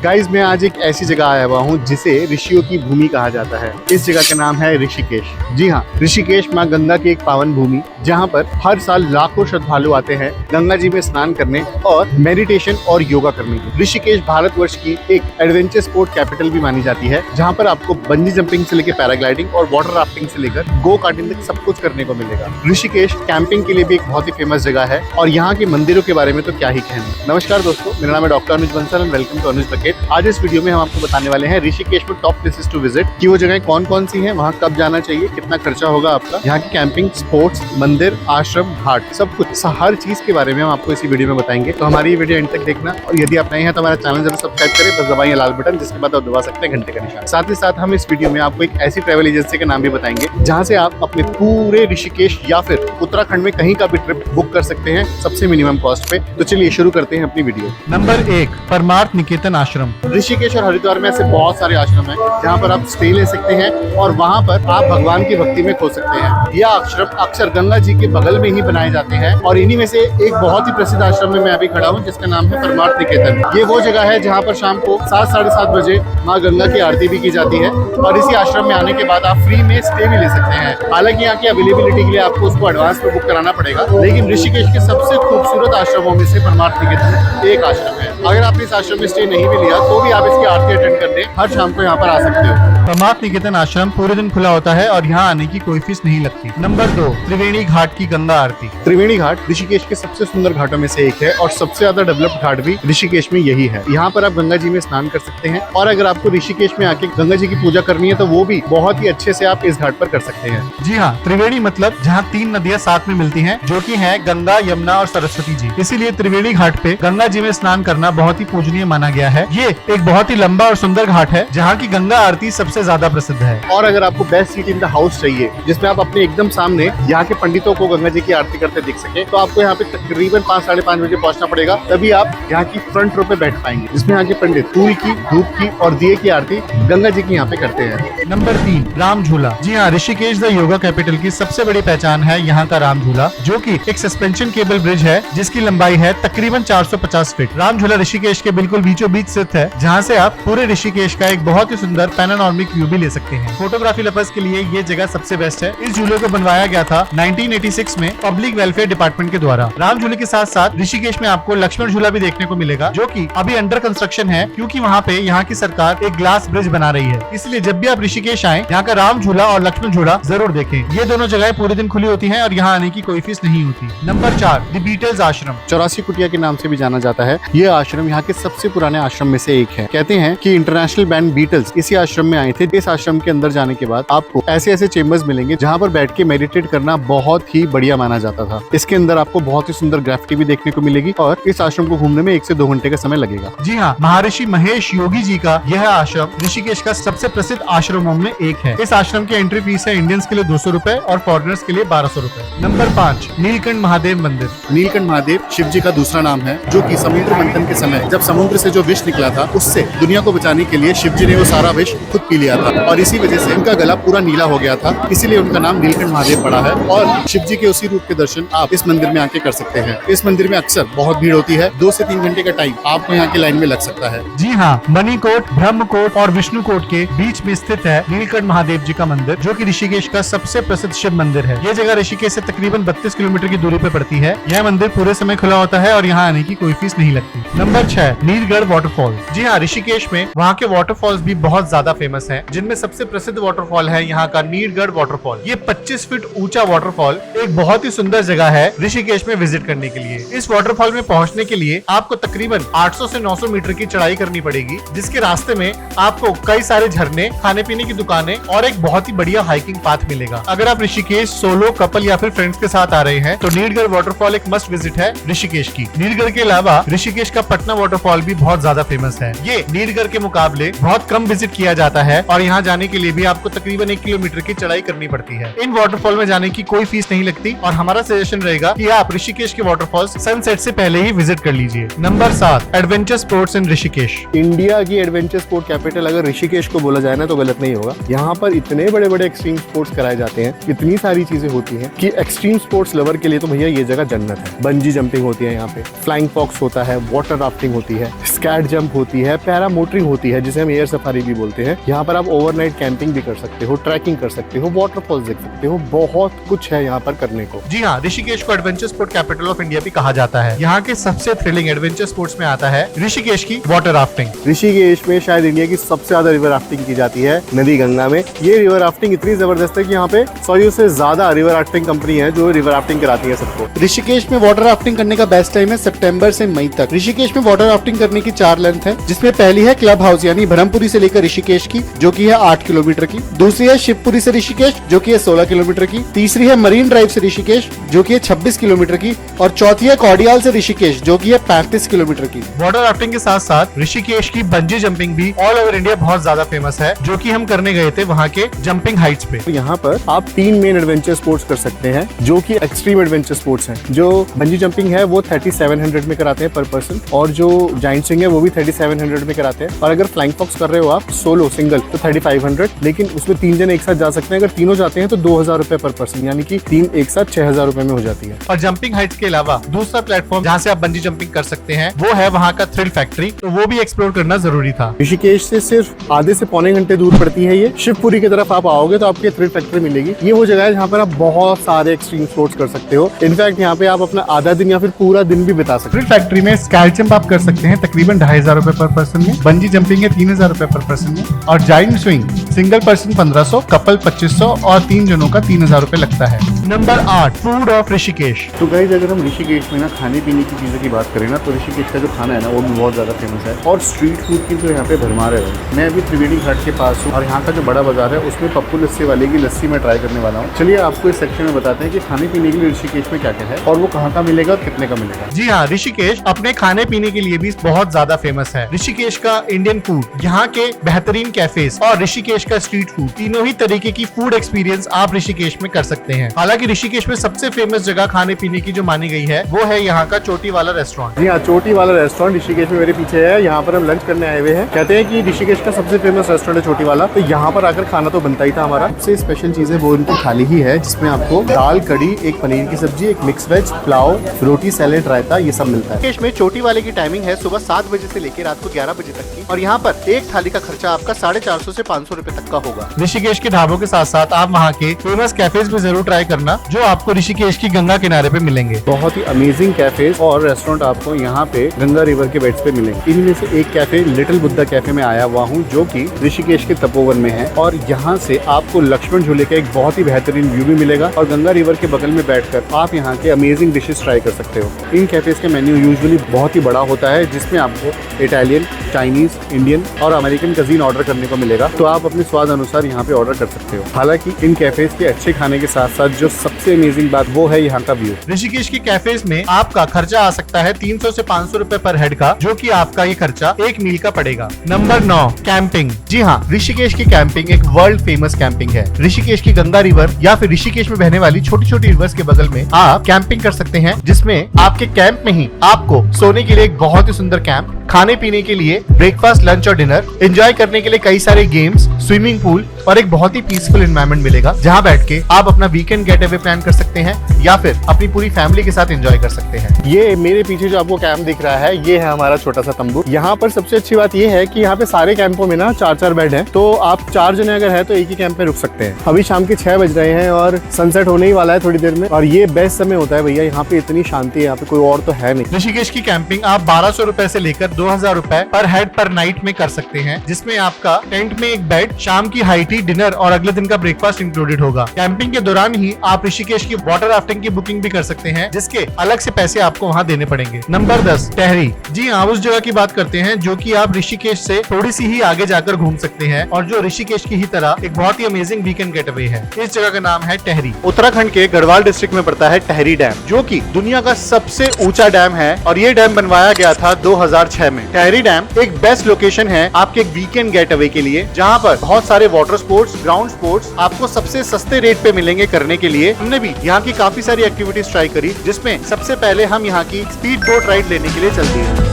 Guys मैं आज एक ऐसी जगह आया हुआ हूँ जिसे ऋषियों की भूमि कहा जाता है। इस जगह का नाम है ऋषिकेश। जी हाँ, ऋषिकेश माँ गंगा की एक पावन भूमि, जहाँ पर हर साल लाखों श्रद्धालु आते हैं गंगा जी में स्नान करने और मेडिटेशन और योगा करने के। ऋषिकेश भारतवर्ष की एक एडवेंचर स्पोर्ट कैपिटल भी मानी जाती है, जहाँ पर आपको बंजी जंपिंग से लेकर पैराग्लाइडिंग और वाटर राफ्टिंग से लेकर गो कार्टिंग तक सब कुछ करने को मिलेगा। ऋषिकेश कैंपिंग के लिए भी एक बहुत ही फेमस जगह है और यहाँ के मंदिरों के बारे में तो क्या ही कहना। नमस्कार दोस्तों, मेरा नाम है doctor Anuj Bansal and welcome to Anuj bucket. आज इस वीडियो में हम आपको बताने वाले हैं ऋषिकेश में टॉप प्लेसेस टू विजिट, कि वो जगह कौन कौन सी हैं, वहाँ कब जाना चाहिए, कितना खर्चा होगा आपका, यहाँ की कैंपिंग, स्पोर्ट्स, मंदिर, आश्रम, घाट, सब कुछ हर चीज के बारे में हम आपको इसी वीडियो में बताएंगे। तो हमारी वीडियो एंड तक देखना और यदि आप नए हैं तो हमारा चैनल जरूर सब्सक्राइब करें, बस दबाइए लाल बटन, जिसके बाद आप दबा सकते हैं घंटे का निशान। साथ ही साथ हम इस वीडियो में आपको एक ऐसी ट्रैवल एजेंसी का नाम भी बताएंगे जहाँ से आप अपने पूरे ऋषिकेश या फिर उत्तराखंड में कहीं का भी ट्रिप बुक कर सकते हैं सबसे मिनिमम कॉस्ट पे। तो चलिए शुरू करते हैं अपनी वीडियो। नंबर 1, परमार्थ निकेतन आश्रम। ऋषिकेश और हरिद्वार में ऐसे बहुत सारे आश्रम हैं जहाँ पर आप स्टे ले सकते हैं और वहाँ पर आप भगवान की भक्ति में खो सकते हैं। यह आश्रम अक्सर गंगा जी के बगल में ही बनाए जाते हैं और इन्हीं में से एक बहुत ही प्रसिद्ध आश्रम में मैं अभी खड़ा हूँ, जिसका नाम है परमार्थ निकेतन। ये वो जगह है जहाँ पर शाम को 7 साढ़े 7 बजे माँ गंगा की आरती भी की जाती है और इसी आश्रम में आने के बाद आप फ्री में स्टे भी ले सकते हैं। हालांकि यहाँ की अवेलेबिलिटी के लिए आपको उसको एडवांस में बुक कराना पड़ेगा, लेकिन ऋषिकेश के सबसे खूबसूरत आश्रमों में से परमार्थ निकेतन एक आश्रम है। अगर आपने इस आश्रम में स्टे नहीं भी लिया तो भी आप इसकी आरती अटेंड करने हर शाम को यहाँ पर आ सकते हो। परमार्थ निकेतन आश्रम पूरे दिन खुला होता है और यहाँ आने की कोई फीस नहीं लगती। नंबर 2, त्रिवेणी घाट की गंगा आरती। त्रिवेणी घाट ऋषिकेश के सबसे सुंदर घाटों में से एक है और सबसे ज्यादा डेवलप्ड घाट भी ऋषिकेश में यही है। यहाँ पर आप गंगा जी में स्नान कर सकते हैं और अगर आपको ऋषिकेश में आके गंगा जी की पूजा करनी है तो वो भी बहुत ही अच्छे से आप इस घाट पर कर सकते हैं। जी हाँ, त्रिवेणी मतलब जहाँ 3 नदियाँ साथ में मिलती हैं, जो कि है गंगा, यमुना और सरस्वती जी। इसीलिए त्रिवेणी घाट पे गंगा जी में स्नान करना बहुत ही पूजनीय माना गया है। ये एक बहुत ही लंबा और सुंदर घाट है जहाँ की गंगा आरती सबसे ज्यादा प्रसिद्ध है। और अगर आपको best seat in the house चाहिए, जिसमें आप अपने एकदम सामने यहाँ के पंडितों को गंगा जी की आरती करते देख सके, तो आपको यहाँ पे तकरीबन 5 साढ़े 5 बजे पहुंचना पड़ेगा, तभी आप यहाँ की फ्रंट रो पे बैठ पाएंगे, जिसमें यहाँ के पंडित फूल की, धूप की और दिए की आरती गंगा जी की यहाँ पे करते हैं। नंबर 3, राम झूला। जी हाँ, ऋषिकेश द योगा कैपिटल की सबसे बड़ी पहचान है यहाँ का राम झूला, जो कि एक सस्पेंशन केबल ब्रिज है जिसकी लंबाई है तकरीबन 450 फीट। राम झूला ऋषिकेश के बिल्कुल बीचों बीच स्थित है, जहाँ से आप पूरे ऋषिकेश का एक बहुत ही सुंदर पैनोरामिक व्यू भी ले सकते हैं। फोटोग्राफी लवर्स के लिए ये जगह सबसे बेस्ट है। इस झूले को बनवाया गया था 1986 में पब्लिक वेलफेयर डिपार्टमेंट के द्वारा। राम झूले के साथ साथ ऋषिकेश में आपको लक्ष्मण झूला भी देखने को मिलेगा, जो कि अभी अंडर कंस्ट्रक्शन है, क्योंकि वहाँ पे यहाँ की सरकार एक ग्लास ब्रिज बना रही है। इसलिए जब भी आप ऋषिकेश आए, यहाँ का राम झूला और लक्ष्मण झूला जरूर देखें। ये दोनों जगह पूरे दिन खुली होती है और यहाँ आने की कोई फीस नहीं होती। नंबर 4, द बीटल्स आश्रम। 84 कुटिया के नाम से भी जाना जाता है। ये आश्रम यहाँ के सबसे पुराने आश्रम में से एक है। कहते हैं कि इंटरनेशनल बैंड बीटल्स इसी आश्रम में आए थे। इस आश्रम के अंदर जाने के बाद आपको ऐसे ऐसे चेम्बर्स मिलेंगे जहाँ पर बैठ के मेडिटेट करना बहुत ही बढ़िया माना जाता था। इसके अंदर आपको बहुत ही सुंदर ग्राफिटी भी देखने को मिलेगी और इस आश्रम को घूमने में 1 से 2 घंटे का समय लगेगा। जी हाँ, महर्षि महेश योगी जी का यह आश्रम ऋषिकेश का सबसे प्रसिद्ध आश्रमों में एक है। इस आश्रम की एंट्री फीस है इंडियंस के लिए 200 रुपए और फॉरेनर्स के लिए 1200 रुपए। नंबर 5, नीलकंठ महादेव मंदिर। नीलकंठ महादेव शिव जी का दूसरा नाम है, जो कि समुद्र मंथन के समय जब समुद्र से जो विष निकला था, उससे दुनिया को बचाने के लिए शिव जी ने वो सारा विष खुद पी लिया था और इसी वजह से उनका गला पूरा नीला हो गया था, इसीलिए उनका नाम नीलकंठ महादेव पड़ा है। और शिव जी के उसी रूप के दर्शन आप इस मंदिर में आके कर सकते हैं। इस मंदिर में अक्सर बहुत भीड़ होती है, 2 से 3 घंटे का टाइम आपको यहाँ की लाइन में लग सकता है। जी हाँ, मणिकोट, ब्रह्मकोट और विष्णुकोट के बीच में स्थित है नीलकंठ महादेव जी का मंदिर, जो कि ऋषिकेश का सबसे प्रसिद्ध शिव मंदिर है। यह जगह ऋषिकेश से तकरीबन 32 किलोमीटर की दूरी पर पड़ती है। यह मंदिर पूरे समय खुला होता है और यहाँ आने की कोई फीस नहीं लगती। Number 6, नीलगढ़ waterfall. जी हाँ, ऋषिकेश में वहाँ के वाटरफॉल्स भी बहुत ज्यादा फेमस हैं, जिनमें सबसे प्रसिद्ध वाटरफॉल है यहाँ का नीलगढ़ वाटरफॉल। ये 25 फीट ऊंचा वाटरफॉल एक बहुत ही सुंदर जगह है ऋषिकेश में विजिट करने के लिए। इस वाटरफॉल में पहुँचने के लिए आपको तकरीबन 800 से 900 मीटर की चढ़ाई करनी पड़ेगी, जिसके रास्ते में आपको कई सारे झरने, खाने पीने की दुकानें और एक बहुत ही बढ़िया हाइकिंग पाथ मिलेगा। अगर आप ऋषिकेश सोलो, कपल या फिर फ्रेंड्स के साथ आ रहे हैं तो नीलगढ़ वाटरफॉल एक मस्ट विजिट है ऋषिकेश की। नीलगढ़ के अलावा ऋषिकेश का पटना वाटरफॉल भी बहुत ज्यादा फेमस है। ये नीलगढ़ के मुकाबले बहुत कम विजिट किया जाता है और यहाँ जाने के लिए भी आपको तकरीबन 1 किलोमीटर की चढ़ाई करनी पड़ती है। इन वाटरफॉल में जाने की कोई फीस नहीं लगती और हमारा सजेशन रहेगा कि आप ऋषिकेश के वाटरफॉल्स सनसेट से पहले ही विजिट कर लीजिए। Number 7, adventure sports in Rishikesh. India की एडवेंचर स्पोर्ट कैपिटल अगर ऋषिकेश को बोला जाए ना तो गलत नहीं होगा। यहाँ पर इतने बड़े बड़े एक्सट्रीम स्पोर्ट्स कराए जाते हैं, इतनी सारी चीजें होती हैं कि एक्सट्रीम स्पोर्ट्स लवर के लिए तो भैया ये जगह जन्नत है। बंजी जंपिंग होती है यहाँ पे, फ्लाइंग फॉक्स होता है, वाटर राफ्टिंग होती है, स्कैट जंप जंप होती है, पैरामोटरिंग होती है जिसे हम एयर सफारी भी बोलते हैं। यहाँ पर आप ओवरनाइट कैंपिंग भी कर सकते हो, ट्रैकिंग कर सकते हो, वाटरफॉल्स देख सकते हो, बहुत कुछ है यहाँ पर करने को। जी हाँ, ऋषिकेश को adventure sport capital of India भी कहा जाता है। यहाँ के सबसे थ्रिलिंग एडवेंचर स्पोर्ट्स में आता है ऋषिकेश की वाटर राफ्टिंग। ऋषिकेश में शायद इंडिया की सबसे ज्यादा रिवर राफ्टिंग की जाती है नदी गंगा में। ये रिवर राफ्टिंग इतनी जबरदस्त है कि यहाँ पे 100 से ज्यादा रिवर राफ्टिंग कंपनी है जो रिवर राफ्टिंग कराती है सबको। ऋषिकेश में वाटर राफ्टिंग करने का बेस्ट टाइम है सितंबर से मई तक। ऋषिकेश में वाटर राफ्टिंग करने की 4 लेंथ है, जिसमें पहली है क्लब हाउस यानी ब्रह्मपुरी से लेकर ऋषिकेश की, जो की है 8 किलोमीटर की। दूसरी है शिवपुरी से ऋषिकेश, जो की है 16 किलोमीटर की। तीसरी है मरीन ड्राइव से ऋषिकेश, जो की है 26 किलोमीटर की। और चौथी है कॉर्डियाल से ऋषिकेश, जो की है 35 किलोमीटर की। वाटर राफ्टिंग के साथ साथ ऋषिकेश की बंजी जंपिंग भी ऑल ओवर इंडिया बहुत ज्यादा फेमस है, जो कि हम करने गए थे वहाँ के जंपिंग हाइट्स पे। यहाँ पर आप 3 मेन एडवेंचर स्पोर्ट्स कर सकते हैं, जो कि एक्सट्रीम एडवेंचर स्पोर्ट्स हैं। जो बंजी जंपिंग है वो 3700 में कराते हैं पर पर्सन, और जो जाइंट स्विंग है वो भी 3700 में कराते हैं। और अगर फ्लाइंग फॉक्स कर रहे हो आप सोलो सिंगल तो 3500, लेकिन उसमें 3 जन एक साथ जा सकते हैं। अगर तीनों जाते हैं तो 2000 रुपए पर पर्सन, यानी कि 3 एक साथ 6000 रुपए में हो जाती है। और जंपिंग हाइट्स के अलावा दूसरा प्लेटफॉर्म जहाँ से आप बंजी जंपिंग कर सकते हैं वो है वहाँ का थ्रिल फैक्ट्री, तो वो भी एक्सप्लोर करना जरूरी था। ऋषिकेश से सिर्फ आधे से पौने घंटे दूर पड़ती है ये। शिवपुरी की तरफ आप आओगे तो आपके थ्रिल फैक्ट्री मिलेगी। ये वो जगह है जहाँ पर आप बहुत सारे एक्सट्रीम स्पोर्ट्स कर सकते हो। इनफैक्ट यहाँ पे आप अपना आधा दिन या फिर पूरा दिन भी बिता सकते हो। थ्रिल फैक्ट्री में स्काई जंप आप कर सकते हैं तकरीबन 2500 रुपए पर पर्सन में, बंजी जंपिंग है 3000 रुपए पर पर्सन में, और giant swing single person 1500, couple 2500 और 3 जनों का 3000 रुपए लगता है। Number 8, food of Rishikesh. तो गाइस अगर हम ऋषिकेश में ना खाने पीने की चीज़ों की बात करें ना, तो ऋषिकेश का जो खाना है ना वो भी बहुत ज़्यादा फेमस है। और स्ट्रीट फूड की तो यहाँ पे भरमार है। मैं अभी त्रिवेणी घाट के पास हूँ और यहाँ का जो बड़ा बाजार है उसमें पप्पू लस्सी वाले की लस्सी मैं ट्राई करने वाला हूँ। चलिए आपको इस सेक्शन में बताते हैं कि खाने पीने के लिए ऋषिकेश में क्या क्या है और वो कहाँ का मिलेगा और कितने का मिलेगा। जी हाँ, ऋषिकेश अपने खाने पीने के लिए भी बहुत ज्यादा फेमस है। ऋषिकेश का इंडियन फूड, यहाँ के बेहतरीन कैफेज और ऋषिकेश का स्ट्रीट फूड, तीनों ही तरीके की फूड एक्सपीरियंस आप ऋषिकेश में कर सकते हैं। हालांकि ऋषिकेश में सबसे फेमस जगह खाने पीने की जो मानी गई है वो है यहाँ का चोटी वाला रेस्टोरेंट। जी हाँ, चोटी वाला रेस्टोरेंट ऋषिकेश में मेरे पीछे है। यहाँ पर हम लंच करने आए हुए हैं। कहते हैं कि ऋषिकेश का सबसे फेमस रेस्टोरेंट है चोटी वाला, तो यहाँ पर आकर खाना तो बनता ही था हमारा। सबसे स्पेशल चीज है वो उनकी थाली ही है, जिसमें आपको दाल, कड़ी, एक पनीर की सब्जी, एक मिक्स वेज, पुलाव, रोटी, सैलेड, रायता, ये सब मिलता है। ऋषिकेश में चोटी वाले की टाइमिंग है सुबह 7 बजे से लेकर रात को 11 बजे तक की, और यहाँ पर एक थाली का खर्चा आपका 450 से 500 रुपए तक का होगा। ऋषिकेश के ढाबों के साथ साथ आप वहाँ के फेमस कैफेज में जरूर ट्राई करना, जो आपको ऋषिकेश की गंगा किनारे पे मिलेंगे। बहुत ही अमेजिंग कैफेज और रेस्टोरेंट आपको यहाँ पे गंगा रिवर के बेड्स पे मिलेंगे। इनमें से एक कैफे लिटिल बुद्धा कैफे में आया हुआ हूँ, जो कि ऋषिकेश के तपोवन में है, और यहाँ से आपको लक्ष्मण झूले का एक बहुत ही बेहतरीन व्यू भी मिलेगा और गंगा रिवर के बगल में बैठकर आप यहाँ के अमेजिंग डिशेस ट्राई कर सकते हो। इन कैफेज का मेन्यू यूजुअली बहुत ही बड़ा होता है, जिसमें आपको इटालियन, चाइनीज, इंडियन और अमेरिकन कजीन ऑर्डर करने को मिलेगा, तो आप अपने स्वाद अनुसार यहाँ पे ऑर्डर कर सकते हो। हालांकि इन कैफेज के अच्छे खाने के साथ साथ जो सबसे अमेजिंग बात वो है यहाँ का व्यू। ऋषिकेश के कैफेज में आपका खर्चा आ सकता है 300 से 500 रुपए पर हेड का, जो कि आपका ये खर्चा एक मील का पड़ेगा। Number 9, camping. जी हाँ, ऋषिकेश की कैंपिंग एक वर्ल्ड फेमस कैंपिंग है। ऋषिकेश की गंगा रिवर या फिर ऋषिकेश में बहने वाली छोटी छोटी रिवर्स के बगल में आप कैंपिंग कर सकते हैं, जिसमें आपके कैंप में ही आपको सोने के लिए एक बहुत ही सुंदर कैंप, खाने पीने के लिए ब्रेकफास्ट, लंच और डिनर, एंजॉय करने के लिए कई सारे गेम्स, स्विमिंग पूल और एक बहुत ही पीसफुल एनवायरनमेंट मिलेगा, जहाँ बैठ के आप अपना वीकेंड गेट अवे प्लान कर सकते हैं या फिर अपनी पूरी फैमिली के साथ एंजॉय कर सकते हैं। ये मेरे पीछे जो आपको कैंप दिख रहा है, ये है हमारा छोटा सा तंबू। यहाँ पर सबसे अच्छी बात ये है कि यहाँ पे सारे कैंपों में ना 4-4 बेड हैं, तो आप 4 जने अगर है तो एक ही कैंप में रुक सकते हैं। अभी शाम के 6 बज रहे हैं और सनसेट होने ही वाला है थोड़ी देर में, और ये बेस्ट समय होता है भैया। यहाँ पे इतनी शांति है, यहाँ पे कोई और तो है नहीं। ऋषिकेश की कैंपिंग आप 1200 रुपए से लेकर 2000 रुपए पर हेड पर नाइट में कर सकते हैं, जिसमें आपका टेंट में एक बेड, शाम की हाई टी, डिनर और अगले दिन का ब्रेकफास्ट इंक्लूडेड होगा। कैंपिंग के दौरान ही आप ऋषिकेश की वाटर राफ्टिंग की बुकिंग भी कर सकते हैं, जिसके अलग से पैसे आपको वहाँ देने पड़ेंगे। नंबर 10, टहरी। जी हाँ, उस जगह की बात करते हैं जो कि आप ऋषिकेश से थोड़ी सी ही आगे जाकर घूम सकते हैं और जो ऋषिकेश की ही तरह एक बहुत ही अमेजिंग वीकेंड गेटअवे है। इस जगह का नाम है टहरी। उत्तराखंड के गढ़वाल डिस्ट्रिक्ट में पड़ता है टहरी डैम, जो कि दुनिया का सबसे ऊंचा डैम है और ये डैम बनवाया गया था 2006 में। टहरी डैम एक बेस्ट लोकेशन है आपके एक वीकेंड गेटअवे के लिए, जहाँ पर बहुत सारे वाटर स्पोर्ट्स, ग्राउंड स्पोर्ट्स आपको सबसे सस्ते रेट पे मिलेंगे करने के लिए। हमने भी यहाँ की काफी सारी एक्टिविटीज ट्राई करी, जिसमें सबसे पहले हम यहाँ की स्पीड बोट राइड लेने के लिए चल दिए।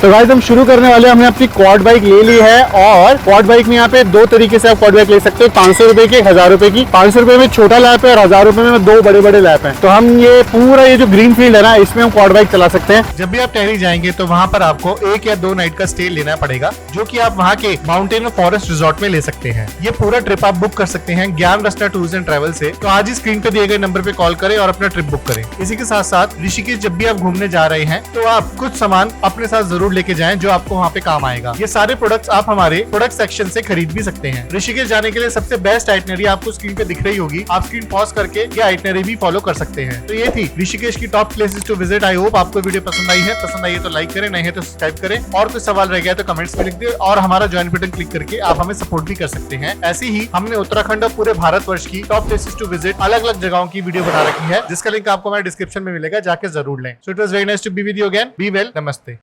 तो गाइस हम शुरू करने वाले हैं। हमने अपनी क्वाड बाइक ले ली है और क्वाड बाइक में यहाँ पे दो तरीके से आप क्वाड बाइक ले सकते हो, 500 रुपए की, 1000 रुपए की। 500 रुपए में छोटा लैप है और 1000 रुपए में दो बड़े बड़े लैप है। तो हम ये पूरा ये जो ग्रीन फील्ड है ना, इसमें हम क्वाड बाइक चला सकते हैं। जब भी आप टहरी जाएंगे तो वहाँ पर आपको 1 या 2 नाइट का स्टे लेना पड़ेगा, जो कि आप वहाँ के माउंटेन और फॉरेस्ट रिजॉर्ट में ले सकते हैं। ये पूरा ट्रिप आप बुक कर सकते हैं ज्ञान रस्ता टूर्स एंड ट्रैवल से। तो आज ही स्क्रीन पे दिए गए नंबर पे कॉल करें और अपना ट्रिप बुक करें। इसी के साथ साथ ऋषिकेश जब भी आप घूमने जा रहे हैं तो आप कुछ सामान अपने साथ जरूर लेके जाएं जो आपको वहाँ पे काम आएगा। ये सारे प्रोडक्ट्स आप हमारे प्रोडक्ट सेक्शन से खरीद भी सकते हैं। ऋषिकेश जाने के लिए सबसे बेस्ट आइटनरी आपको स्क्रीन पे दिख रही होगी, आप स्क्रीन पॉज करके ये आइटनरी भी फॉलो कर सकते हैं। तो ये थी ऋषिकेश की top places to visit. I hope आपको वीडियो पसंद आई है। पसंद आई है तो लाइक करें, नहीं है तो सब्सक्राइब करें, और कोई सवाल रह गया तो कमेंट्स में लिख दे और हमारा ज्वाइन बटन क्लिक करके आप हमें सपोर्ट भी कर सकते हैं। ऐसे ही हमने उत्तराखंड और पूरे भारतवर्ष की टॉप प्लेसेस टू विजिट अलग अलग जगहों की वीडियो बना रखी है, जिसका लिंक आपको हमारे डिस्क्रिप्शन में मिलेगा, जाके जरूर लें। So it was very nice to be with you again. Be well, नमस्ते।